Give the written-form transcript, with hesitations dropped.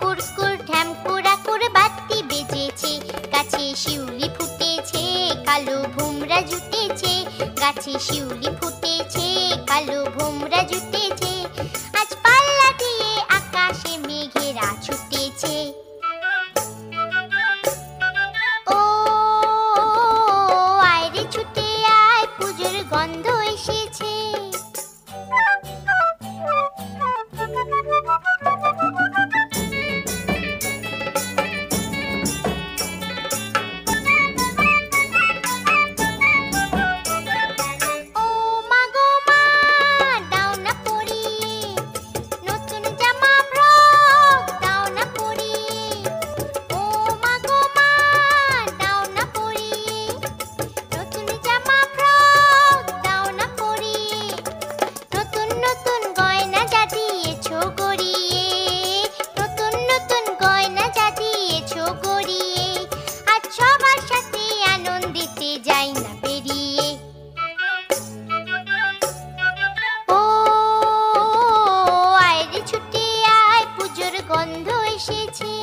কুরকুর ঢ্যামকুরাকুর বাতি বেজেছে, গাছে শিউলি ফুটেছে, কালো ভোমরা জুটেছে, গাছে শিউলি ফুটেছে, কালো ভোমরা জুটেছে, আজ পাল্লা দিয়ে আকাশে মেঘেরা ছুটেছে। ও আয় রে ছুটে আয়, পুজোর গন্ধ এসেছে। ও মা গো মা, দাও না পরিয়ে নতুন জামা ফ্রক, দাও না পরিয়ে। ও মা গো মা, দাও না পরিয়ে নতুন জামা ফ্রক, দাও না পরিয়ে। নতুন নতুন গয়না যা দিয়েছো গড়িয়ে, নতুন নতুন গয়না যা দিয়েছো গড়িয়ে, আজ সবার সাথে আনন্দিতে যাই না বেরিয়ে। ও আয় রে ছুটে আয়, পুজোর গন্ধ এসেছে।